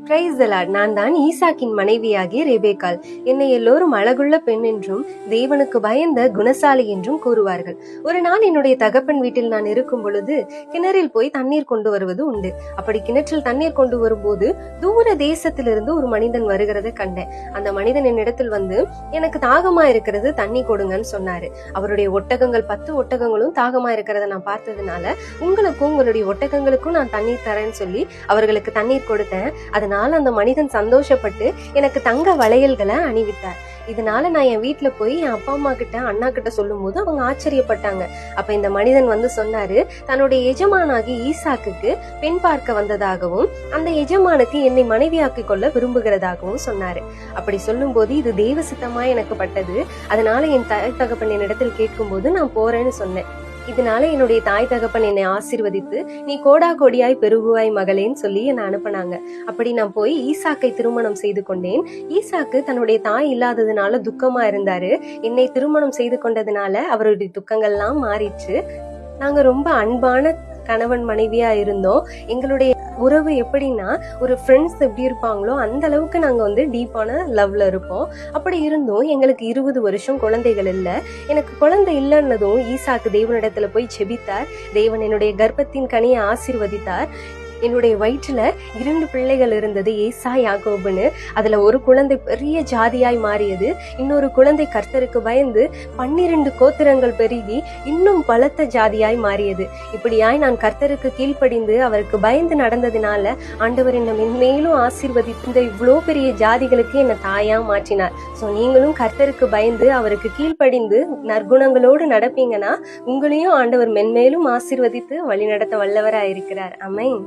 Praise the Lord. நான் தான் ஈசாக்கின் மனைவியாகிய ரெபேக்காள். என்னை எல்லோரும் அழகுள்ள பெண் என்றும் தேவனுக்கு பயந்த குணசாலி என்றும் கூறுவார்கள். ஒரு நாள் என்னுடைய தகப்பன் வீட்டில் நான் இருக்கும் பொழுது கிணறில் போய் தண்ணீர் கொண்டு வருவது உண்டு. அப்படி கிணற்றில் தண்ணீர் கொண்டு வரும்போது தூர தேசத்திலிருந்து ஒரு மனிதன் வருகிறத கண்டேன். அந்த மனிதன் என்னிடத்தில் வந்து, எனக்கு தாகமா இருக்கிறது, தண்ணி கொடுங்கன்னு சொன்னாரு. அவருடைய ஒட்டகங்கள் 10 ஒட்டகங்களும் தாகமா இருக்கிறத நான் பார்த்ததுனால, உங்களுக்கும் உங்களுடைய ஒட்டகங்களுக்கும் நான் தண்ணீர் தரேன்னு சொல்லி அவர்களுக்கு தண்ணீர் கொடுத்தேன். அதனால அந்த மனிதன் சந்தோஷப்பட்டு எனக்கு தங்க வளையல்களை அணிவித்தார். இதனால நான் என் வீட்டுல போய் என் அப்பா அம்மா கிட்ட, அண்ணா கிட்ட சொல்லும் போது அவங்க ஆச்சரியப்பட்டாங்க. அப்ப இந்த மனிதன் வந்து சொன்னாரு, தன்னுடைய எஜமானாகி ஈசாக்குக்கு பெண் பார்க்க வந்ததாகவும் அந்த எஜமானுக்கு என்னை மனைவியாக்கி கொள்ள விரும்புகிறதாகவும் சொன்னாரு. அப்படி சொல்லும் போது இது தேவ சித்தமா எனக்கு பட்டது. அதனால என் தாய் தகப்பன் என்னிடத்தில் கேட்கும் போது நான் போறேன்னு சொன்னேன். இதனால என்னுடைய தாய் தகப்பன் என்னை ஆசீர்வதித்து, நீ கோடா கோடியாய் பெருகுவாய் மகளேன்னு சொல்லி என்னை அனுப்பினாங்க. அப்படி நான் போய் ஈசாக்கை திருமணம் செய்து கொண்டேன். ஈசாக்கு தன்னுடைய தாய் இல்லாததுனால துக்கமா இருந்தாரு. என்னை திருமணம் செய்து கொண்டதுனால அவருடைய துக்கங்கள்லாம் மாறிச்சு. நாங்க ரொம்ப அன்பான கணவன் மனைவியா இருந்தோம். எங்களுடைய உறவு எப்படின்னா, ஒரு ஃப்ரெண்ட்ஸ் எப்படி இருப்பாங்களோ அந்த அளவுக்கு நாங்க வந்து டீப்பான லவ்ல இருப்போம். அப்படி இருந்தும் எங்களுக்கு 20 வருஷம் குழந்தைகள் இல்ல. எனக்கு குழந்தை இல்லைன்னதும் ஈசாக்கு தேவனிடத்துல போய் செபித்தார். தேவன் என்னுடைய கர்ப்பத்தின் கனியை ஆசீர்வதித்தார். என்னுடைய வயிற்றுல 2 பிள்ளைகள் இருந்தது, ஏசா யாக்கோபுன்னு. அதுல ஒரு குழந்தை பெரிய ஜாதியாய் மாறியது. இன்னொரு குழந்தை கர்த்தருக்கு பயந்து 12 கோத்திரங்கள் பெருகி இன்னும் பலத்த ஜாதியாய் மாறியது. இப்படியாய் நான் கர்த்தருக்கு கீழ்ப்படிந்து அவருக்கு பயந்து நடந்ததுனால ஆண்டவர் என்னை மென்மேலும் ஆசீர்வதித்து இவ்வளோ பெரிய ஜாதிகளுக்கு என்னை தாயா மாற்றினார். சோ நீங்களும் கர்த்தருக்கு பயந்து அவருக்கு கீழ்ப்படிந்து நற்குணங்களோடு நடப்பீங்கன்னா உங்களையும் ஆண்டவர் மென்மேலும் ஆசீர்வதித்து வழிநடத்த வல்லவராயிருக்கிறார். ஆமென்.